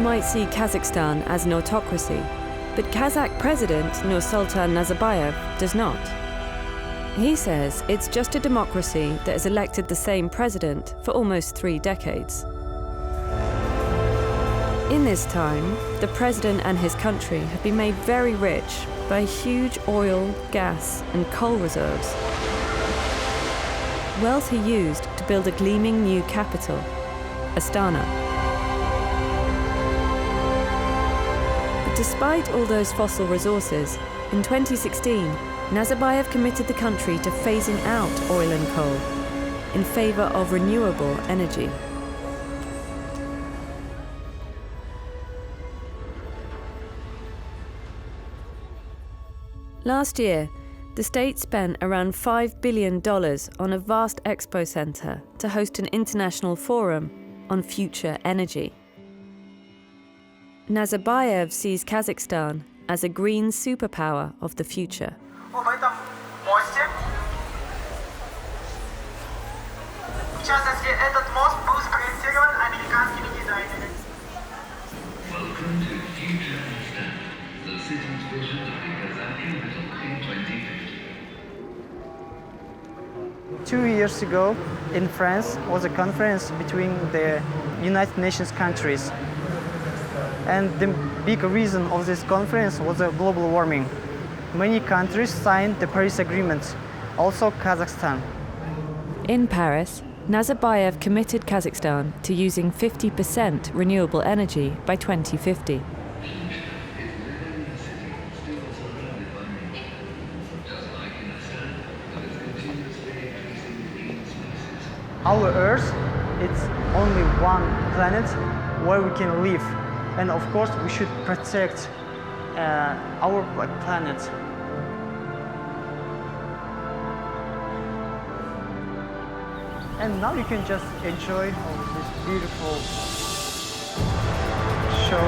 might see Kazakhstan as an autocracy, but Kazakh President Nursultan Nazarbayev does not. He says it's just a democracy that has elected the same president for almost 3 decades. In this time, the president and his country have been made very rich by huge oil, gas, and coal reserves. Wealth he used to build a gleaming new capital, Astana. But despite all those fossil resources, in 2016, Nazarbayev committed the country to phasing out oil and coal in favor of renewable energy. Last year, the state spent around $5 billion on a vast expo center to host an international forum on future energy. Nazarbayev sees Kazakhstan as a green superpower of the future. В этом мосте, в частности, этот мост был спроектирован американскими дизайнерами. Welcome to Future Está, the city's vision of the Kazakh capital in 2050. 2 years ago, in France, was a conference between the United Nations countries. And the big reason of this conference was global warming. Many countries signed the Paris Agreement, also Kazakhstan. In Paris, Nazarbayev committed Kazakhstan to using 50% renewable energy by 2050. Our Earth, it's only one planet where we can live. And of course, we should protect our planet. And now you can just enjoy this beautiful show.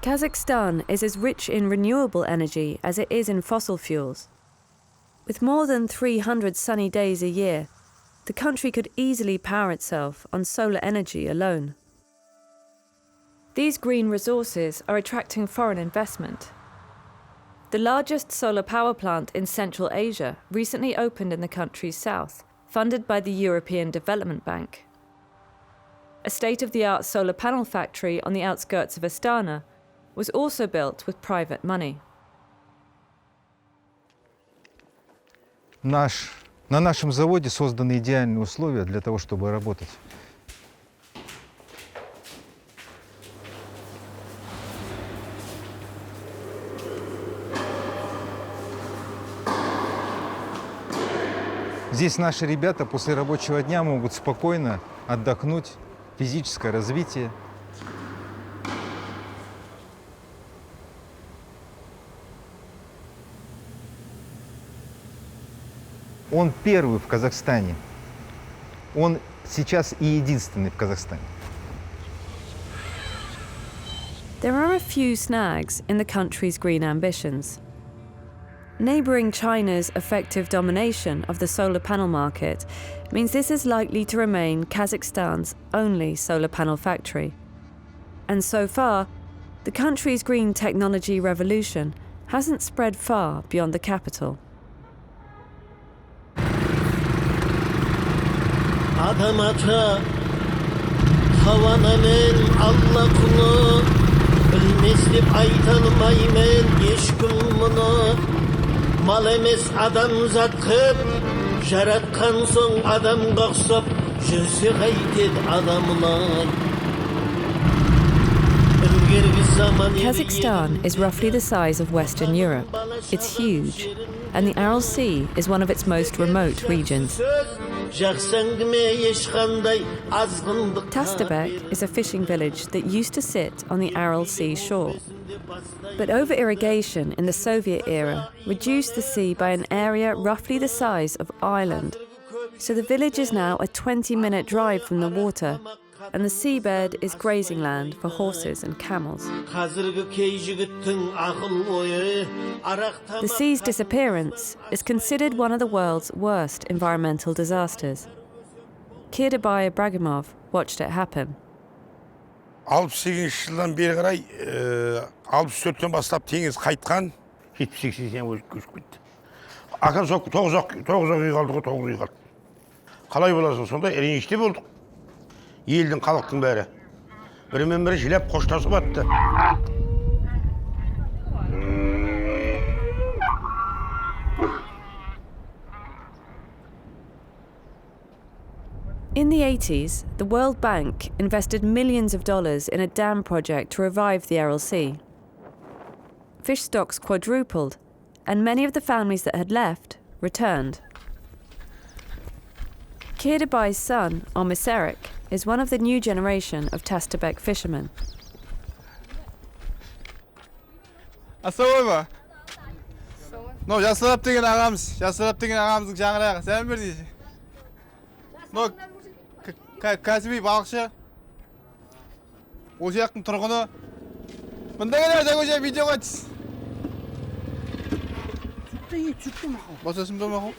Kazakhstan is as rich in renewable energy as it is in fossil fuels. With more than 300 sunny days a year, the country could easily power itself on solar energy alone. These green resources are attracting foreign investment. The largest solar power plant in Central Asia recently opened in the country's south, funded by the European Development Bank. A state-of-the-art solar panel factory on the outskirts of Astana was also built with private money. На нашем заводе созданы идеальные условия для того, чтобы работать. Здесь наши ребята после рабочего дня могут спокойно отдохнуть, физическое развитие. Он первый в Казахстане. Он сейчас и единственный в Казахстане. There are a few snags in the country's green ambitions. Neighbouring China's effective domination of the solar panel market means this is likely to remain Kazakhstan's only solar panel factory. And so far, the country's green technology revolution hasn't spread far beyond the capital. Adam ata havana men Allah kulu bilmezdim ay tanımaymen eşkın bunu mal emes adam zat kıp jaratkan son adam qoqsop жүрсе қайтеді адамlar. Kazakhstan is roughly the size of Western Europe. It's huge, and the Aral Sea is one of its most remote regions. Tastabek is a fishing village that used to sit on the Aral Sea shore. But over-irrigation in the Soviet era reduced the sea by an area roughly the size of Ireland. So the village is now a 20-minute drive from the water and the seabed is grazing land for horses and camels. The sea's disappearance is considered one of the world's worst environmental disasters. Kirdabai Ibragimov watched it happen. 68 жылдан бері қарай 64-тен бастап теңіз қайтқан 70-80 көшіп кетті. Ақан соқ 9 үй қалды ғой, 9 үй қалды. Қалай боласың сонда? Реніште болдық. Елдің, халықтың бәрі. Бірімен бірі жылап қоштасып атты. In the 80s, the World Bank invested millions of dollars in a dam project to revive the Aral Sea. Fish stocks quadrupled, and many of the families that had left returned. Kirdabai's son, Omiserik, is one of the new generation of Tastabek fishermen. Asolada. No, жасырап деген ағамыздың жаңырағы. Сәлем бер дейсің. No, кәсіби балықшы. Осы жақтың тұрғыны. Мында келер көше видеоға түс. Басасың ба мақұл?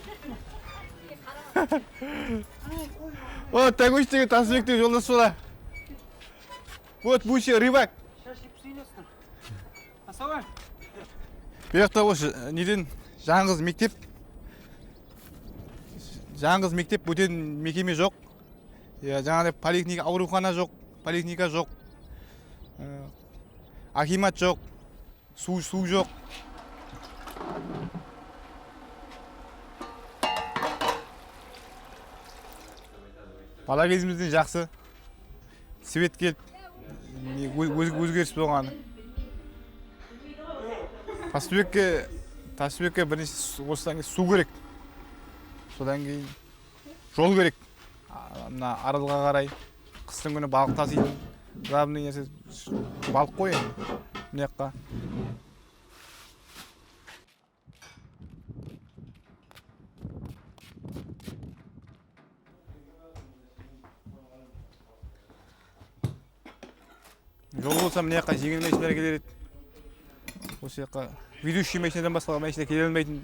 О, тәгөштегі Тасыбектің жолдасы бола. Вот буші рыбак. Бұяқта осы неден жаңғыз мектеп. Жаңғыз мектеп бөтен мекеме жоқ. Жаңағыдай поликлиника, аурухана жоқ, поликлиника жоқ. Акимат жоқ, су жоқ. Бала кезімізден жақсы. Свет келіп, өзгеріс болғаны. Тасыбекке бірінші осыдан кейін су керек. Содан кейін жол керек. Мына аралға қарай қыстың күні балық таситын. Главный нәрсе балық қой енді. Мына жаққа. Жол болса мына жаққа жеңіл машиналар келер еді. Осы жаққа ведущий машинадан басқа машина келе алмайтын.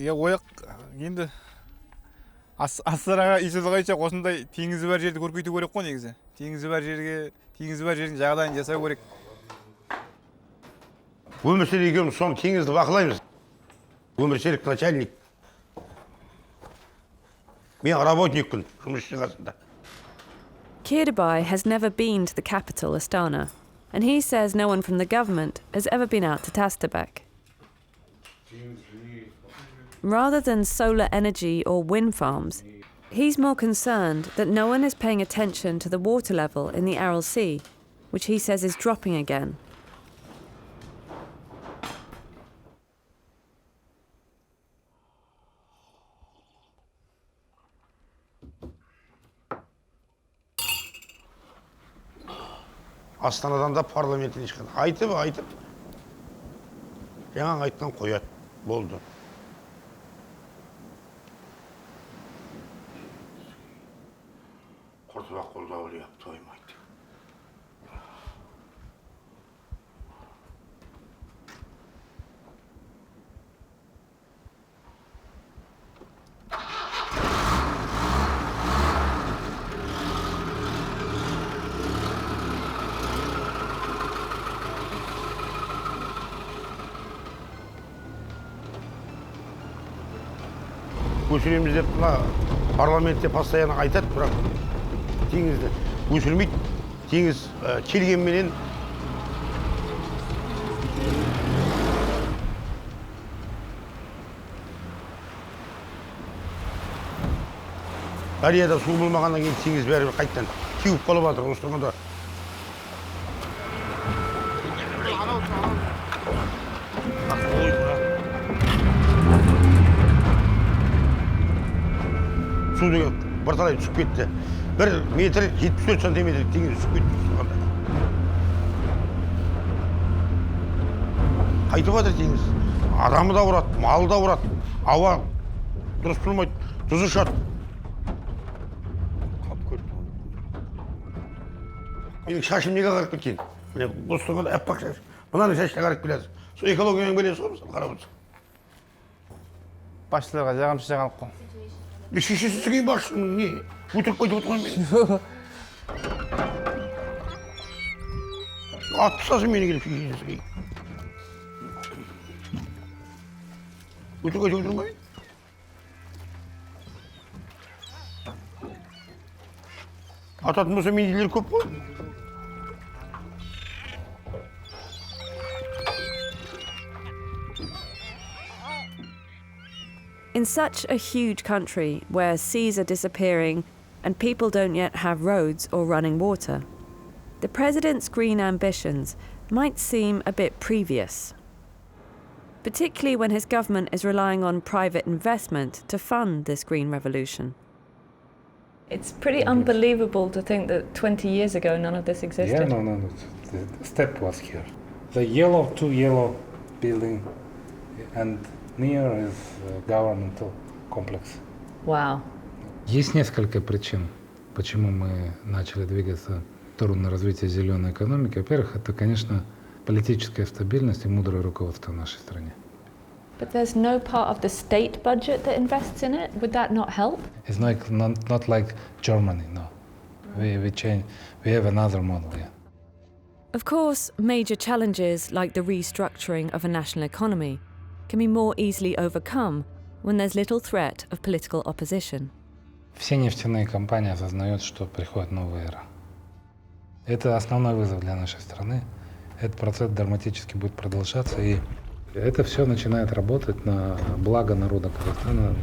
Ояқ енді Астанаға исылғайша осындай теңізі бар жерді көркейту керек қой негізі. Теңізі бар жердің жағдайын жасау керек. Өміршерік екеуміз соны теңізді бақылаймыз. Өміршерік начальник. Мен работникпін, жұмысшы қасында. Kirdabai has never been to the capital, Astana, and he says no one from the government has ever been out to Tastabek. Rather than solar energy or wind farms, he's more concerned that no one is paying attention to the water level in the Aral Sea, which he says is dropping again. Астанадан да парламентіне шыққан. Айтып. Жаңа айтқан қояды. Болды. Құртыбақ қолдау өлеп тоймайды. Көшіреміз деп парламентте постоянно айтады, бірақ теңізді өшірмейді. Теңіз келгенменен Дарияда су болмағаннан кейін теңіз бәрібір қайттан кеуіп қалып жатыр осы тұрғанда. Su birtalay düşüp ketdi. 1 metr 74 santimetr tеңіз düşüp ketdi. Қайтып жатыр теңіз. Адамы да ұрады, малы да ұрады. Ауа дұрыс тұрмайды, тұз ұшады. Менің шашым неге қарып кеткен? Міне достығында әппақ шаш. Мынаның шашына қарап келеді. Сол экологиямен белесі ғой, мысалы қарап отырсың. Басшыларға жағымсыз жаңалық қой. Шешесі кейін басшының не? Өтірік қойып отырған мен. Атты тастасын мені келіп шешесі кейін. Өтірік қойып отырмайын. Ататын болса мендейлер көп қой. In such a huge country where seas are disappearing and people don't yet have roads or running water, the president's green ambitions might seem a bit previous, particularly when his government is relying on private investment to fund this green revolution. It's pretty unbelievable to think that 20 years ago none of this existed. Yeah, no. The step was here. The two yellow building, and near is governmental complex. Wow. Есть несколько причин, почему мы начали двигаться в сторону развития зеленой экономики. Во-первых, это, конечно, политическая стабильность и мудрое руководство в нашей стране. But there's no part of the state budget that invests in it. Would that not help? It's not like Germany, no. We have another model, yeah. Of course, major challenges like the restructuring of a national economy can be more easily overcome when there's little threat of political opposition. Все нефтяные компании осознают, что приходит новая эра. Это основной вызов для нашей страны. Этот процесс драматически будет продолжаться, и это все начинает работать на благо народа Казахстана.